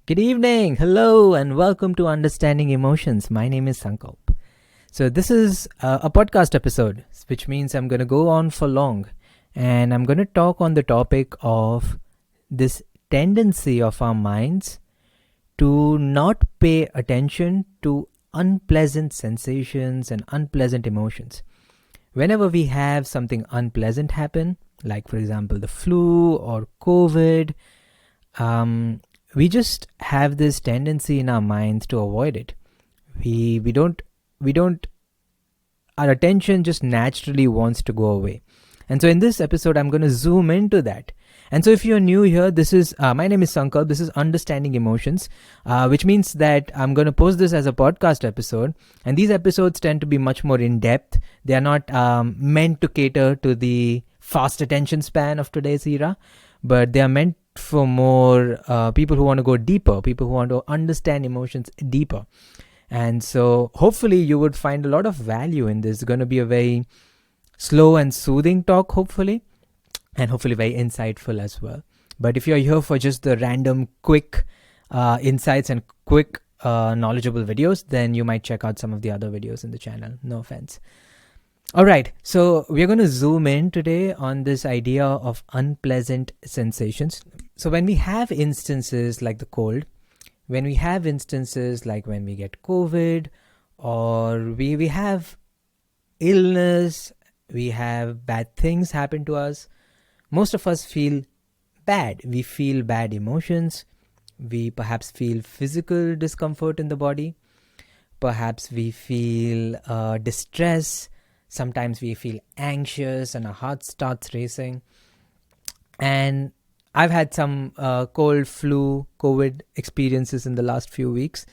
Good evening, hello, and welcome to Understanding Emotions. My name is Sankalp. So, this is a podcast episode, which means I'm going to go on for long and I'm going to talk on the topic of this tendency of our minds to not pay attention to unpleasant sensations and unpleasant emotions. Whenever we have something unpleasant happen, like for example the flu or COVID, we just have this tendency in our minds to avoid it. We don't our attention just naturally wants to go away. And so in this episode I'm going to zoom into that. And so if you're new here, this is my name is Sankalp. This is Understanding Emotions, which means that I'm going to post this as a podcast episode. And these episodes tend to be much more in depth. They are not meant to cater to the fast attention span of today's era, but they are meant for more people who want to go deeper, people who want to understand emotions deeper. And so hopefully you would find a lot of value in this. It's going to be a very slow and soothing talk, hopefully, and hopefully very insightful as well. But if you're here for just the random quick insights and quick knowledgeable videos, then you might check out some of the other videos in the channel. No offense. All right, so we're going to zoom in today on this idea of unpleasant sensations. So when we have instances like the cold, when we have instances like when we get COVID, or we have illness, we have bad things happen to us, most of us feel bad. We feel bad emotions. We perhaps feel physical discomfort in the body. Perhaps we feel distress. Sometimes we feel anxious and our heart starts racing. And I've had some cold, flu, COVID experiences in the last few weeks.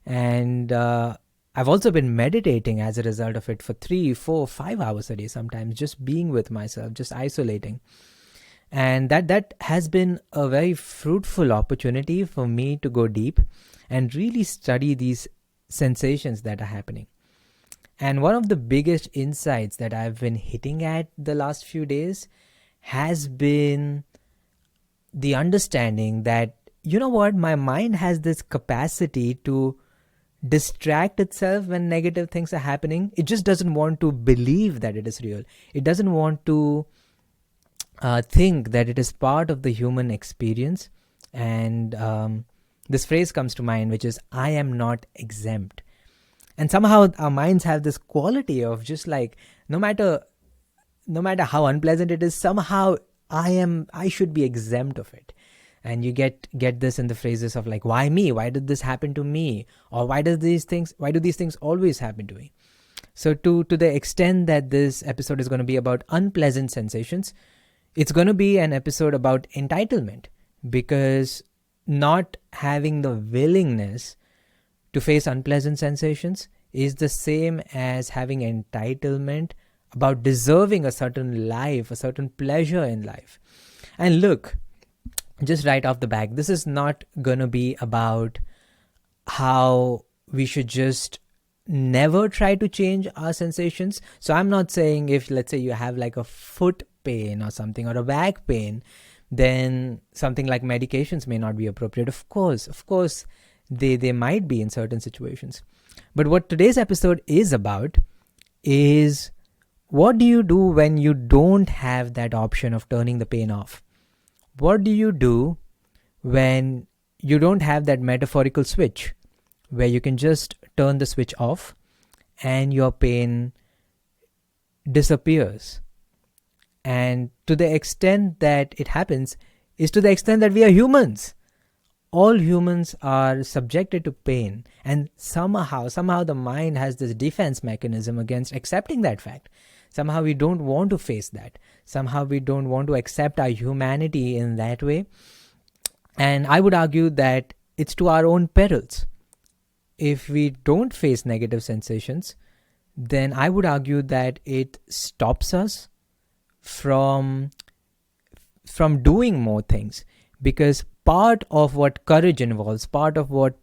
And I've also been meditating as a result of it for 3, 4, 5 hours a day sometimes, just being with myself, just isolating. And that has been a very fruitful opportunity for me to go deep and really study these sensations that are happening. And one of the biggest insights that I've been hitting at the last few days has been the understanding that, you know what, my mind has this capacity to distract itself when negative things are happening. It just doesn't want to believe that it is real. It doesn't want to think that it is part of the human experience. And this phrase comes to mind, which is, I am not exempt. And somehow our minds have this quality of just like, no matter how unpleasant it is, somehow I should be exempt of it. And you get this in the phrases of like, why me? Why did this happen to me? Or why do these things always happen to me? So to the extent that this episode is going to be about unpleasant sensations, it's going to be an episode about entitlement, because not having the willingness to face unpleasant sensations is the same as having entitlement about deserving a certain life, a certain pleasure in life. And look, just right off the bat, this is not going to be about how we should just never try to change our sensations. So I'm not saying if, let's say, you have like a foot pain or something, or a back pain, then something like medications may not be appropriate. Of course, they might be in certain situations. But what today's episode is about is, what do you do when you don't have that option of turning the pain off? What do you do when you don't have that metaphorical switch where you can just turn the switch off and your pain disappears? And to the extent that it happens is to the extent that we are humans. All humans are subjected to pain, and somehow the mind has this defense mechanism against accepting that fact. Somehow we don't want to face that. Somehow we don't want to accept our humanity in that way. And I would argue that it's to our own perils. If we don't face negative sensations, then I would argue that it stops us from doing more things. Because part of what courage involves, part of what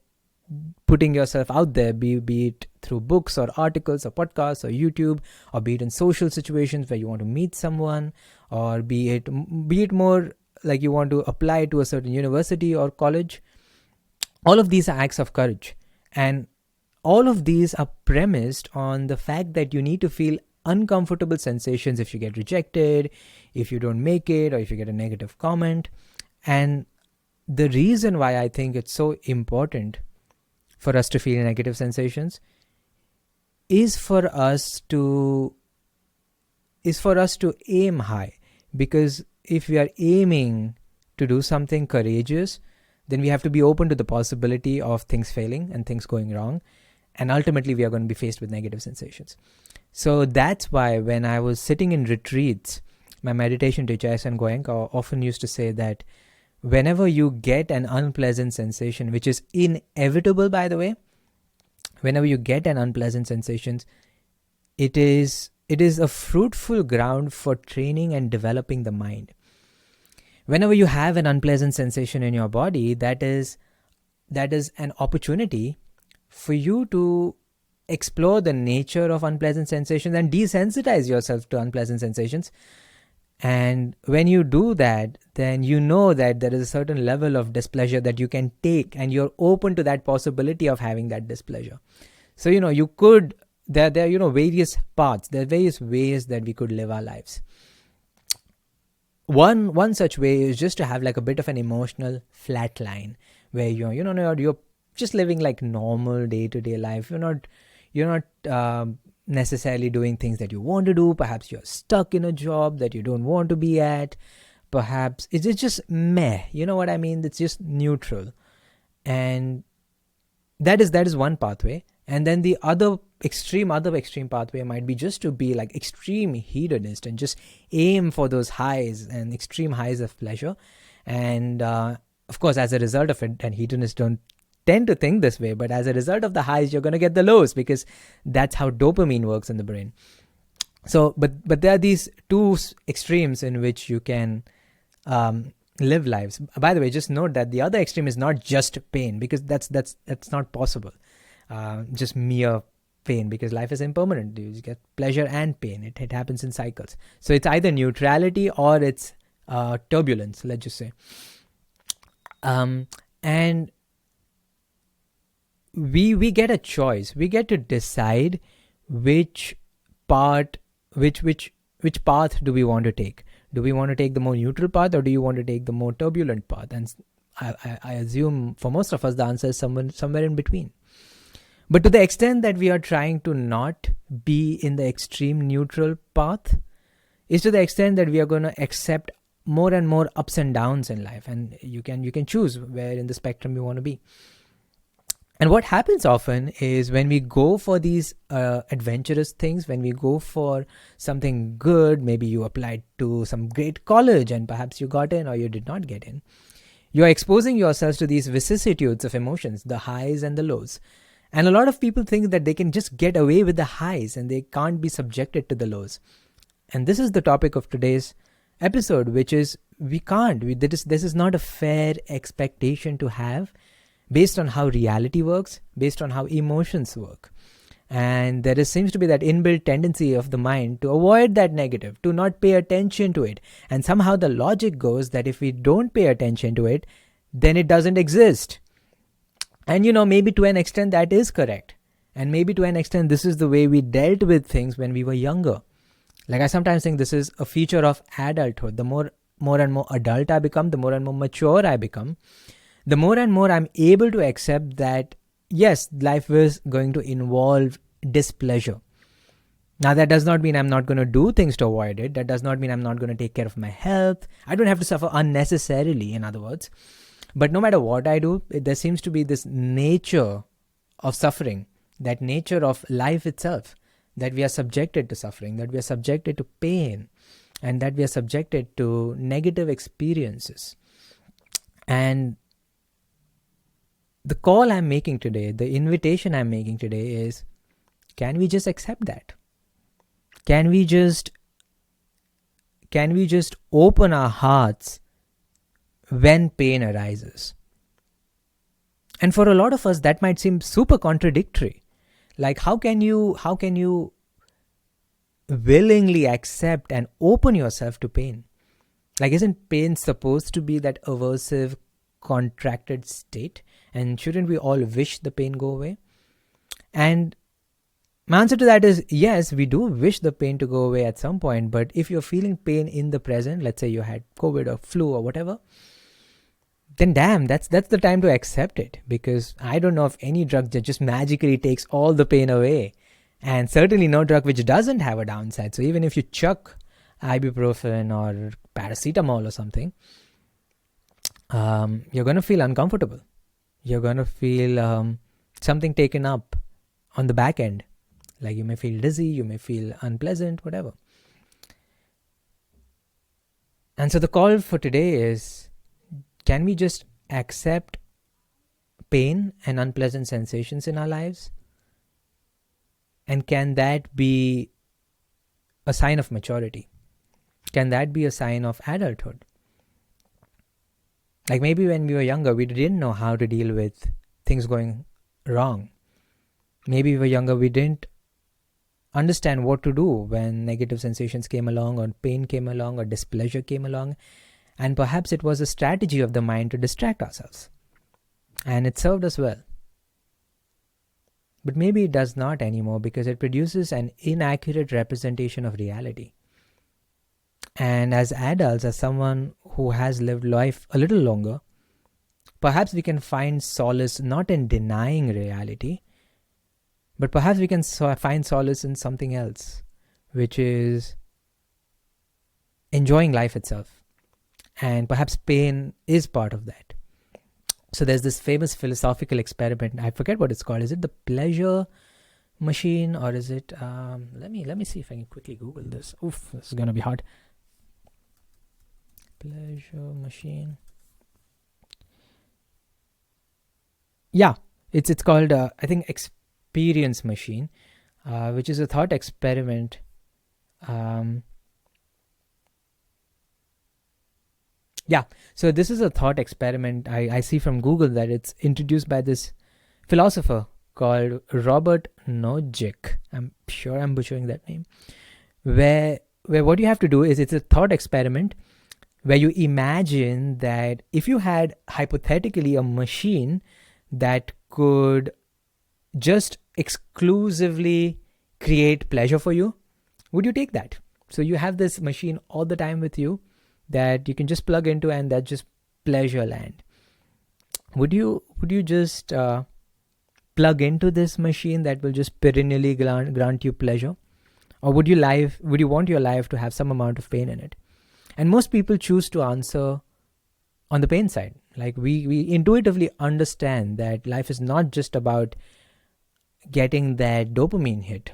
putting yourself out there, be it through books or articles or podcasts or YouTube, or be it in social situations where you want to meet someone, or be it more like you want to apply to a certain university or college, All of these are acts of courage. And all of these are premised on the fact that you need to feel uncomfortable sensations if you get rejected, if you don't make it, or if you get a negative comment. And the reason why I think it's so important for us to feel negative sensations is for us to aim high. Because if we are aiming to do something courageous, then we have to be open to the possibility of things failing and things going wrong, and ultimately we are going to be faced with negative sensations. So that's why when I was sitting in retreats, my meditation teacher S.N. Goenka often used to say that whenever you get an unpleasant sensation, which is inevitable, by the way, whenever you get an unpleasant sensation, it is a fruitful ground for training and developing the mind. Whenever you have an unpleasant sensation in your body, that is an opportunity for you to explore the nature of unpleasant sensations and desensitize yourself to unpleasant sensations. And when you do that, then you know that there is a certain level of displeasure that you can take, and you're open to that possibility of having that displeasure. So, you could, there are, various paths, there are various ways that we could live our lives. One such way is just to have like a bit of an emotional flat line where you're just living like normal day-to-day life. You're not necessarily doing things that you want to do. Perhaps you're stuck in a job that you don't want to be at. Perhaps it's just meh. You know what I mean? It's just neutral. And that is one pathway. And then the other extreme pathway might be just to be like extreme hedonist and just aim for those highs and extreme highs of pleasure. And of course, as a result of it, and hedonists don't tend to think this way, but as a result of the highs, you're going to get the lows, because that's how dopamine works in the brain. So, but there are these two extremes in which you can live lives. By the way, just note that the other extreme is not just pain, because that's not possible. Just mere pain, because life is impermanent. You get pleasure and pain. It happens in cycles. So it's either neutrality or it's turbulence, let's just say. And we get a choice. We get to decide which path do we want to take. Do we want to take the more neutral path, or do you want to take the more turbulent path? And I assume for most of us the answer is somewhere in between. But to the extent that we are trying to not be in the extreme neutral path is to the extent that we are going to accept more and more ups and downs in life, and you can choose where in the spectrum you want to be. And what happens often is when we go for these adventurous things, when we go for something good, maybe you applied to some great college and perhaps you got in or you did not get in, you're exposing yourselves to these vicissitudes of emotions, the highs and the lows. And a lot of people think that they can just get away with the highs and they can't be subjected to the lows. And this is the topic of today's episode, which is we can't. This is not a fair expectation to have based on how reality works, based on how emotions work. And there seems to be that inbuilt tendency of the mind to avoid that negative, to not pay attention to it. And somehow the logic goes that if we don't pay attention to it, then it doesn't exist. And maybe to an extent that is correct. And maybe to an extent this is the way we dealt with things when we were younger. Like I sometimes think this is a feature of adulthood. The more and more adult I become, the more and more mature I become, the more and more I'm able to accept that, yes, life is going to involve displeasure. Now, that does not mean I'm not going to do things to avoid it. That does not mean I'm not going to take care of my health. I don't have to suffer unnecessarily, in other words. But no matter what I do, there seems to be this nature of suffering, that nature of life itself, that we are subjected to suffering, that we are subjected to pain, and that we are subjected to negative experiences. And the call I'm making today, the invitation I'm making today is, can we just accept that? Can we just open our hearts when pain arises? And for a lot of us, that might seem super contradictory. Like, how can you willingly accept and open yourself to pain? Like, isn't pain supposed to be that aversive, contracted state? And shouldn't we all wish the pain go away? And my answer to that is yes, we do wish the pain to go away at some point. But if you're feeling pain in the present, let's say you had COVID or flu or whatever, then damn, that's the time to accept it. Because I don't know of any drug that just magically takes all the pain away. And certainly no drug which doesn't have a downside. So even if you chuck ibuprofen or paracetamol or something, you're going to feel uncomfortable. You're going to feel something taken up on the back end. Like you may feel dizzy, you may feel unpleasant, whatever. And so the call for today is, can we just accept pain and unpleasant sensations in our lives? And can that be a sign of maturity? Can that be a sign of adulthood? Like maybe when we were younger, we didn't know how to deal with things going wrong. Maybe we were younger, we didn't understand what to do when negative sensations came along, or pain came along, or displeasure came along. And perhaps it was a strategy of the mind to distract ourselves. And it served us well. But maybe it does not anymore, because it produces an inaccurate representation of reality. And as adults, as someone who has lived life a little longer, perhaps we can find solace not in denying reality, but perhaps we can find solace in something else, which is enjoying life itself. And perhaps pain is part of that. So there's this famous philosophical experiment. I forget what it's called. Is it the pleasure machine, or is it? Let me see if I can quickly Google this. Oof, this is gonna be hard. Pleasure machine. Yeah, it's called I think experience machine, which is a thought experiment. Yeah, so this is a thought experiment. I see from Google that it's introduced by this philosopher called Robert Nozick. I'm sure I'm butchering that name. Where what you have to do is, it's a thought experiment where you imagine that if you had hypothetically a machine that could just exclusively create pleasure for you, would you take that? So you have this machine all the time with you that you can just plug into, and that's just pleasure land. Would you just plug into this machine that will just perennially grant you pleasure? Or would you want your life to have some amount of pain in it? And most people choose to answer on the pain side. Like we intuitively understand that life is not just about getting that dopamine hit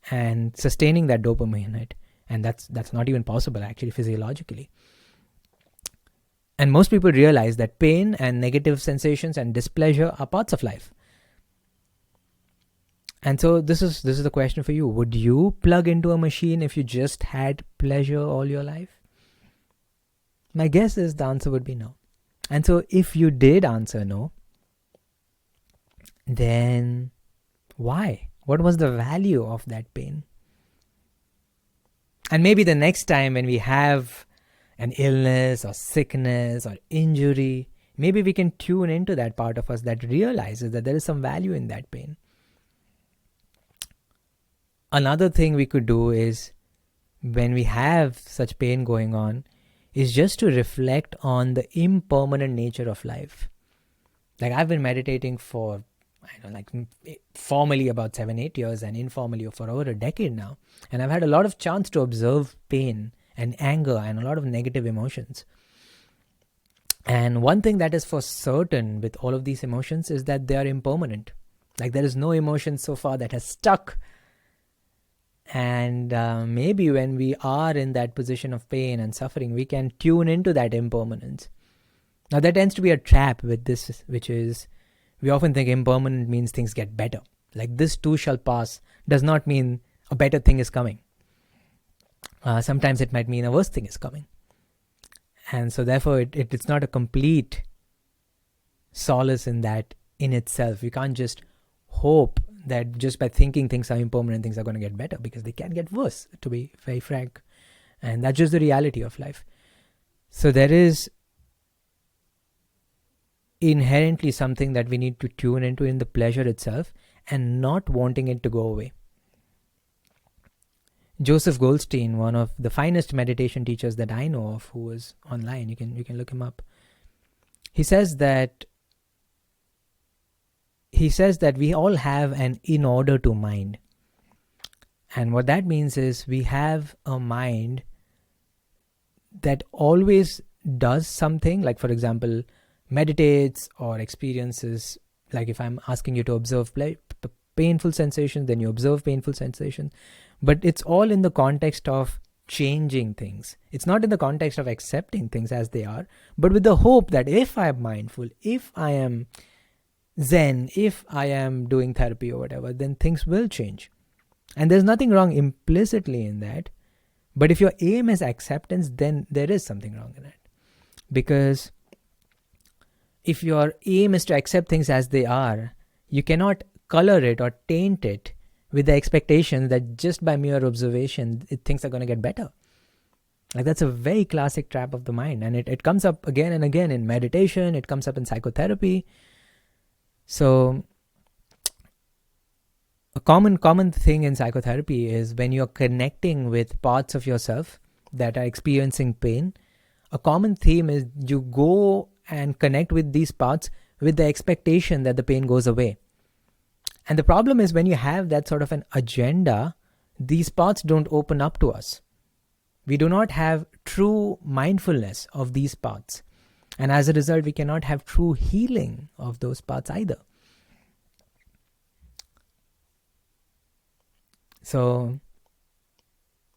and sustaining that dopamine hit. And that's not even possible actually physiologically. And most people realize that pain and negative sensations and displeasure are parts of life. And so this is the question for you. Would you plug into a machine if you just had pleasure all your life? My guess is the answer would be no. And so if you did answer no, then why? What was the value of that pain? And maybe the next time when we have an illness or sickness or injury, maybe we can tune into that part of us that realizes that there is some value in that pain. Another thing we could do is, when we have such pain going on, is just to reflect on the impermanent nature of life. Like I've been meditating for, formally about 7-8 years, and informally for over a decade now. And I've had a lot of chance to observe pain and anger and a lot of negative emotions. And one thing that is for certain with all of these emotions is that they are impermanent. Like there is no emotion so far that has stuck. And maybe when we are in that position of pain and suffering, we can tune into that impermanence. Now there tends to be a trap with this, which is, we often think impermanent means things get better. Like this too shall pass does not mean a better thing is coming. Sometimes it might mean a worse thing is coming. And so therefore it's not a complete solace in that in itself. We can't just hope that just by thinking things are impermanent, things are going to get better, because they can get worse, to be very frank. And that's just the reality of life. So there is inherently something that we need to tune into in the pleasure itself and not wanting it to go away. Joseph Goldstein, one of the finest meditation teachers that I know of, who is online, you can look him up. He says that we all have an in order to mind. And what that means is we have a mind that always does something, like for example, meditates or experiences. Like if I'm asking you to observe painful sensation, then you observe painful sensation. But it's all in the context of changing things. It's not in the context of accepting things as they are, but with the hope that if I am mindful, if I am Zen, if I am doing therapy or whatever, then things will change. And there's nothing wrong implicitly in that. But if your aim is acceptance, then there is something wrong in it. Because if your aim is to accept things as they are, you cannot color it or taint it with the expectation that just by mere observation, things are going to get better. Like that's a very classic trap of the mind. And it comes up again and again in meditation. It comes up in psychotherapy. So a common thing in psychotherapy is when you're connecting with parts of yourself that are experiencing pain, a common theme is you go and connect with these parts with the expectation that the pain goes away. And the problem is when you have that sort of an agenda, these parts don't open up to us. We do not have true mindfulness of these parts. And as a result, we cannot have true healing of those parts either. So,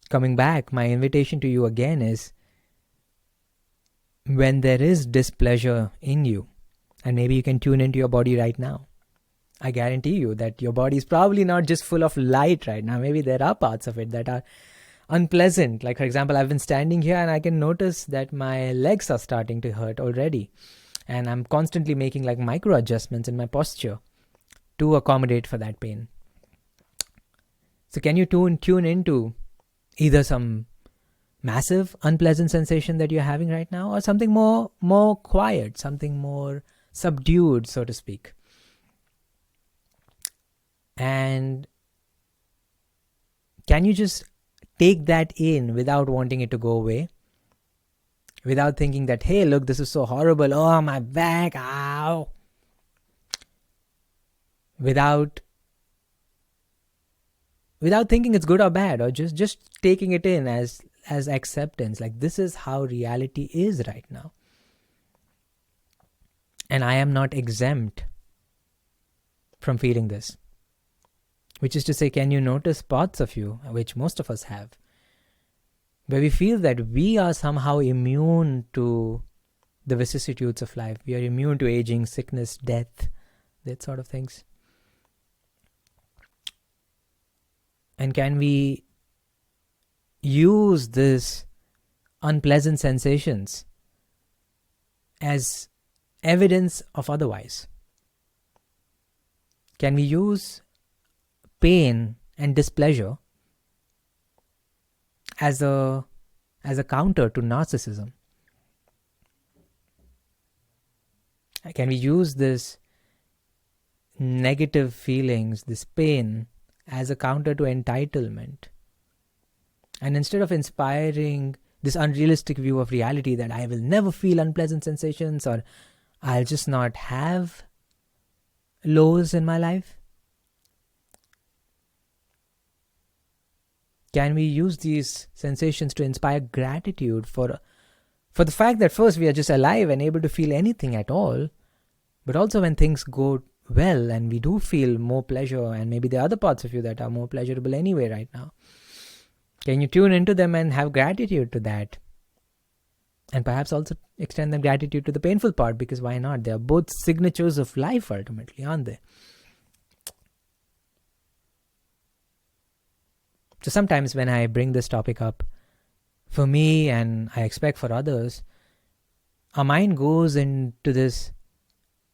coming back, my invitation to you again is when there is displeasure in you, and maybe you can tune into your body right now. I guarantee you that your body is probably not just full of light right now. Maybe there are parts of it that are unpleasant. Like for example, I've been standing here and I can notice that my legs are starting to hurt already. And I'm constantly making like micro adjustments in my posture to accommodate for that pain. So can you tune into either some massive unpleasant sensation that you're having right now, or something more quiet, something more subdued, so to speak. And can you just take that in without wanting it to go away? Without thinking that, hey, look, this is so horrible. Oh, my back, ow. Without thinking it's good or bad, or just taking it in as acceptance. Like this is how reality is right now. And I am not exempt from feeling this. Which is to say, can you notice parts of you, which most of us have, where we feel that we are somehow immune to the vicissitudes of life. We are immune to aging, sickness, death, that sort of things. And can we use this unpleasant sensations as evidence of otherwise? Can we use pain and displeasure as a counter to narcissism? Can we use this negative feelings, this pain, as a counter to entitlement? And instead of inspiring this unrealistic view of reality that I will never feel unpleasant sensations, or I'll just not have lows in my life, can we use these sensations to inspire gratitude for the fact that first we are just alive and able to feel anything at all, but also when things go well and we do feel more pleasure, and maybe there are other parts of you that are more pleasurable anyway right now. Can you tune into them and have gratitude to that? And perhaps also extend the gratitude to the painful part, because why not? They are both signatures of life ultimately, aren't they? So sometimes when I bring this topic up, for me and I expect for others, our mind goes into this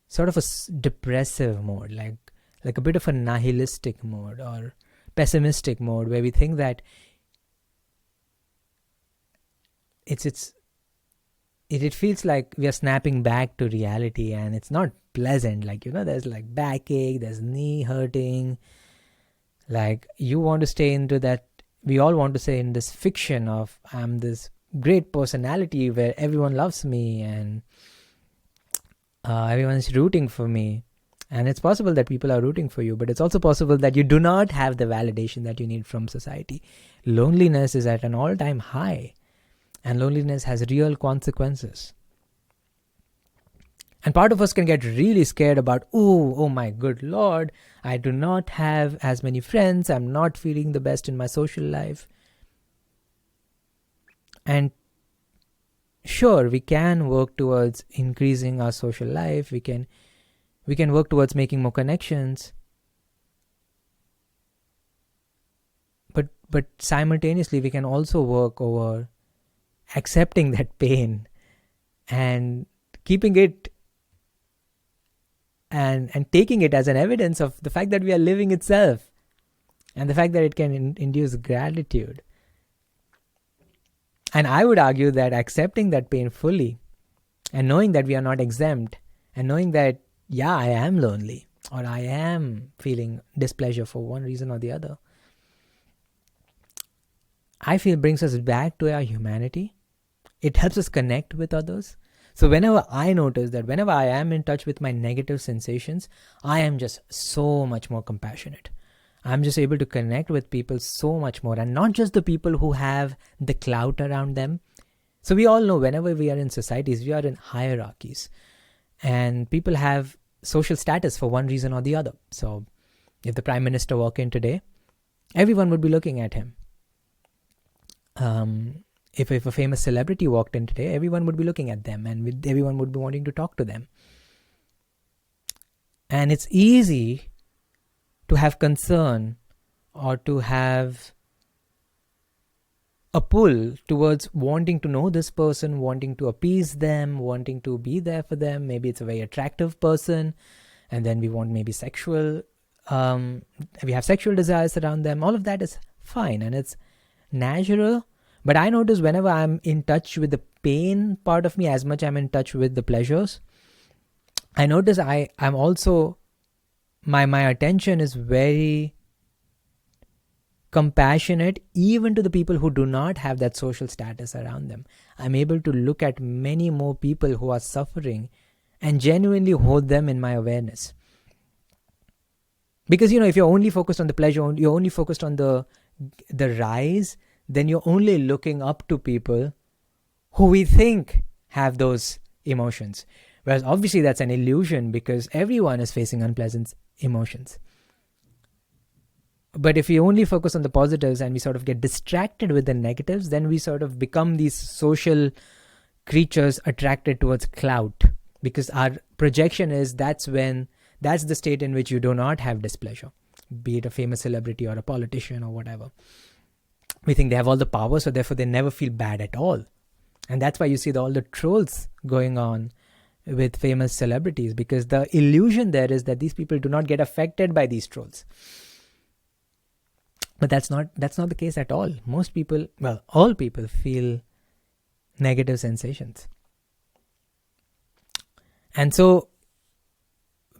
sort of a depressive mode, like a bit of a nihilistic mode or pessimistic mode, where we think that it's it feels like we are snapping back to reality, and it's not pleasant. Like, there's like backache, there's knee hurting. Like, you want to stay into that. We all want to stay in this fiction of I'm this great personality where everyone loves me and everyone is rooting for me. And it's possible that people are rooting for you, but it's also possible that you do not have the validation that you need from society. Loneliness is at an all-time high, and loneliness has real consequences. And part of us can get really scared about, oh my good Lord, I do not have as many friends, I'm not feeling the best in my social life. And sure, we can work towards increasing our social life, we can work towards making more connections. But simultaneously, we can also work over accepting that pain and keeping it and taking it as an evidence of the fact that we are living itself, and the fact that it can induce gratitude. And I would argue that accepting that pain fully and knowing that we are not exempt, and knowing that, yeah, I am lonely, or I am feeling displeasure for one reason or the other, I feel brings us back to our humanity. It helps us connect with others. So whenever I notice that whenever I am in touch with my negative sensations, I am just so much more compassionate. I'm just able to connect with people so much more, and not just the people who have the clout around them. So we all know whenever we are in societies, we are in hierarchies, and people have social status for one reason or the other. So if the Prime Minister walked in today, everyone would be looking at him. If a famous celebrity walked in today, everyone would be looking at them, and everyone would be wanting to talk to them. And it's easy to have concern or to have a pull towards wanting to know this person, wanting to appease them, wanting to be there for them. Maybe it's a very attractive person, and then we want maybe sexual, we have sexual desires around them. All of that is fine, and it's natural. But I notice whenever I'm in touch with the pain part of me as much I'm in touch with the pleasures, I notice I'm also, my attention is very compassionate even to the people who do not have that social status around them. I'm able to look at many more people who are suffering and genuinely hold them in my awareness. Because, if you're only focused on the pleasure, you're only focused on the rise, then you're only looking up to people who we think have those emotions. Whereas obviously that's an illusion, because everyone is facing unpleasant emotions. But if we only focus on the positives and we sort of get distracted with the negatives, then we sort of become these social creatures attracted towards clout, because our projection is that's the state in which you do not have displeasure, be it a famous celebrity or a politician or whatever. We think they have all the power, so therefore they never feel bad at all. And that's why you see all the trolls going on with famous celebrities, because the illusion there is that these people do not get affected by these trolls. But that's not the case at all. Most people, all people feel negative sensations. And so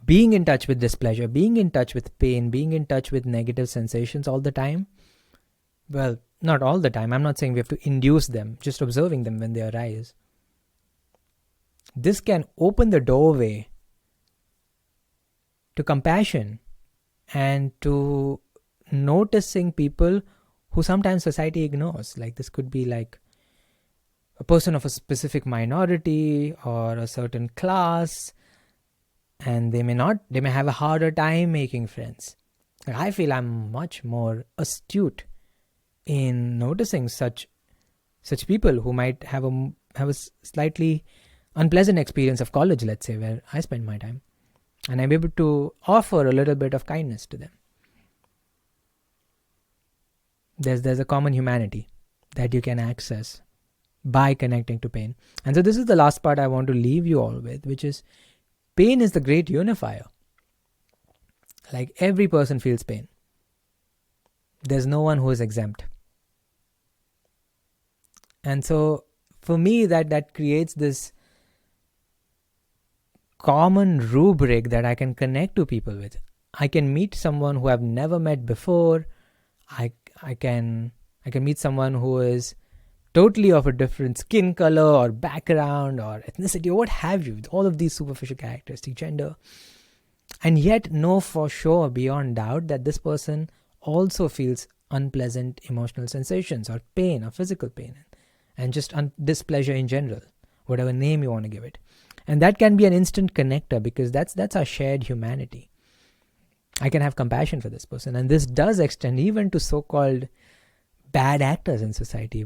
being in touch with displeasure, being in touch with pain, being in touch with negative sensations all the time, not all the time. I'm not saying we have to induce them, just observing them when they arise. This can open the doorway to compassion and to noticing people who sometimes society ignores. Like, this could be like a person of a specific minority or a certain class, and they may have a harder time making friends. I feel I'm much more astute in noticing such people who might have a slightly unpleasant experience of college, let's say, where I spend my time, and I'm able to offer a little bit of kindness to them. There's a common humanity that you can access by connecting to pain. And so this is the last part I want to leave you all with, which is pain is the great unifier. Like, every person feels pain. There's no one who is exempt. And so for me, that creates this common rubric that I can connect to people with. I can meet someone who I've never met before. I can meet someone who is totally of a different skin color or background or ethnicity or what have you, all of these superficial characteristics, gender, and yet know for sure beyond doubt that this person also feels unpleasant emotional sensations or pain or physical pain and just displeasure in general, whatever name you want to give it. And that can be an instant connector because that's our shared humanity. I can have compassion for this person, and this does extend even to so-called bad actors in society.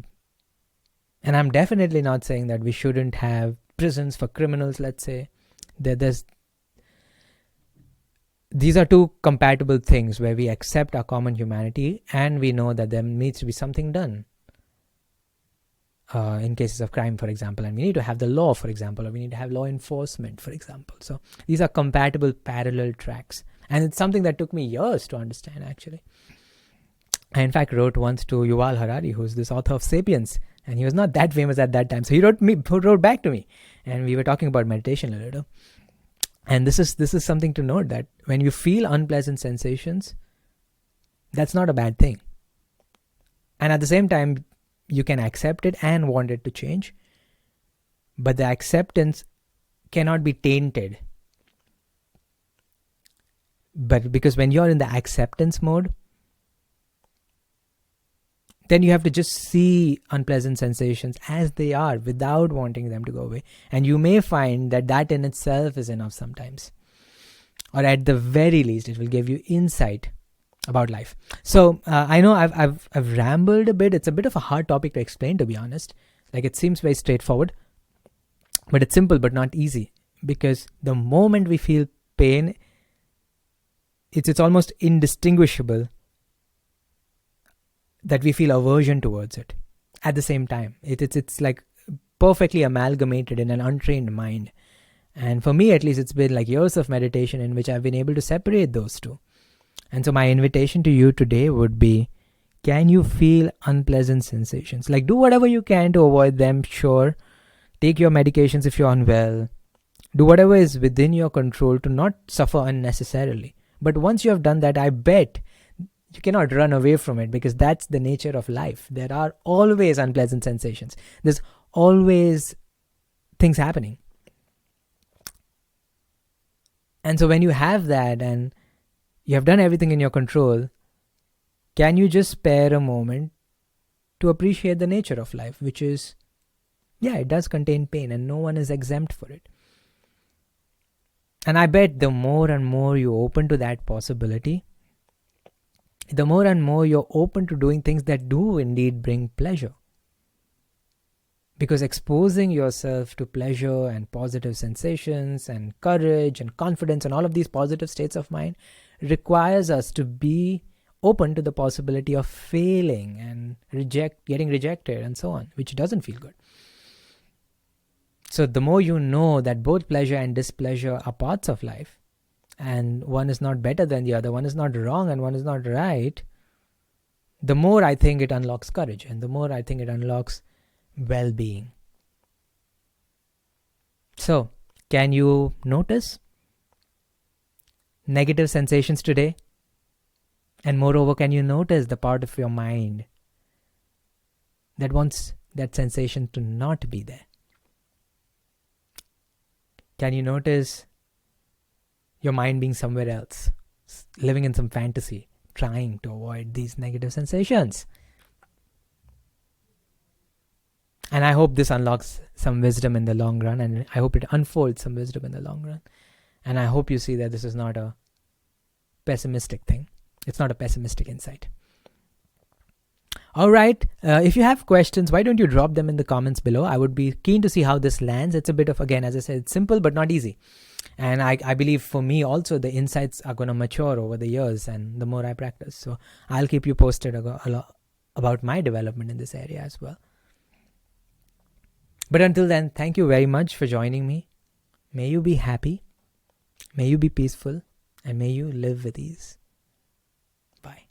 And I'm definitely not saying that we shouldn't have prisons for criminals, let's say. These are two compatible things where we accept our common humanity and we know that there needs to be something done in cases of crime, for example, and we need to have the law, for example, or we need to have law enforcement, for example. So these are compatible parallel tracks, and it's something that took me years to understand, actually. I in fact wrote once to Yuval Harari, who's this author of Sapiens, and he was not that famous at that time, so he wrote back to me, and we were talking about meditation a little. And this is something to note, that when you feel unpleasant sensations, that's not a bad thing. And at the same time, you can accept it and want it to change. But the acceptance cannot be tainted. But because when you're in the acceptance mode, then you have to just see unpleasant sensations as they are without wanting them to go away. And you may find that in itself is enough sometimes. Or at the very least, it will give you insight about life. So I know I've rambled a bit. It's a bit of a hard topic to explain, to be honest. Like, it seems very straightforward, but it's simple but not easy. Because the moment we feel pain, it's almost indistinguishable that we feel aversion towards it at the same time. It's like perfectly amalgamated in an untrained mind. And for me, at least, it's been like years of meditation in which I've been able to separate those two. And so my invitation to you today would be, can you feel unpleasant sensations? Like, do whatever you can to avoid them, sure. Take your medications if you're unwell. Do whatever is within your control to not suffer unnecessarily. But once you have done that, I bet you cannot run away from it, because that's the nature of life. There are always unpleasant sensations. There's always things happening. And so when you have that and you have done everything in your control, can you just spare a moment to appreciate the nature of life, which is, it does contain pain and no one is exempt for it. And I bet the more and more you open to that possibility, the more and more you're open to doing things that do indeed bring pleasure. Because exposing yourself to pleasure and positive sensations and courage and confidence and all of these positive states of mind requires us to be open to the possibility of failing and getting rejected and so on, which doesn't feel good. So the more you know that both pleasure and displeasure are parts of life, and one is not better than the other, one is not wrong and one is not right, the more I think it unlocks courage, and the more I think it unlocks well-being. So, can you notice negative sensations today? And moreover, can you notice the part of your mind that wants that sensation to not be there? Can you notice your mind being somewhere else, living in some fantasy, trying to avoid these negative sensations? And I hope this unlocks some wisdom in the long run, and I hope it unfolds some wisdom in the long run. And I hope you see that this is not a pessimistic thing. It's not a pessimistic insight. All right. If you have questions, why don't you drop them in the comments below? I would be keen to see how this lands. It's a bit of, again, as I said, it's simple but not easy. And I believe for me also, the insights are going to mature over the years and the more I practice. So I'll keep you posted about my development in this area as well. But until then, thank you very much for joining me. May you be happy, may you be peaceful, and may you live with ease. Bye.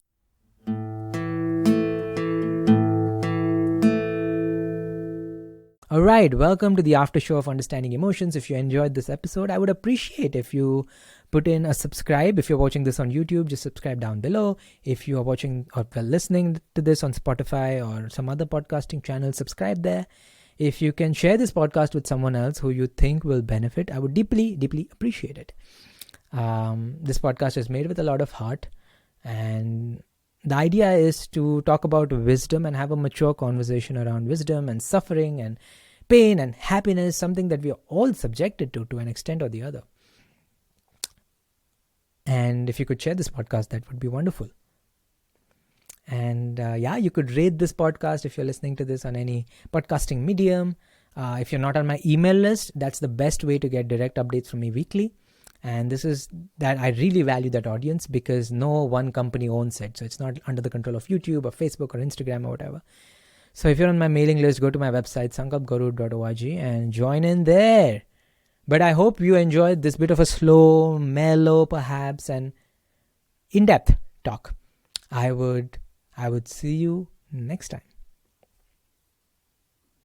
All right, welcome to the after show of Understanding Emotions. If you enjoyed this episode, I would appreciate if you put in a subscribe. If you're watching this on YouTube, just subscribe down below. If you are watching or listening to this on Spotify or some other podcasting channel, subscribe there. If you can share this podcast with someone else who you think will benefit, I would deeply, deeply appreciate it. This podcast is made with a lot of heart, and the idea is to talk about wisdom and have a mature conversation around wisdom and suffering and pain and happiness, something that we are all subjected to an extent or the other. And if you could share this podcast, that would be wonderful. And you could rate this podcast if you're listening to this on any podcasting medium. If you're not on my email list, that's the best way to get direct updates from me weekly. And this is that I really value that audience, because no one company owns it. So it's not under the control of YouTube or Facebook or Instagram or whatever. So if you're on my mailing list, go to my website, sankalpguru.org, and join in there. But I hope you enjoyed this bit of a slow, mellow, perhaps, and in-depth talk. I would see you next time.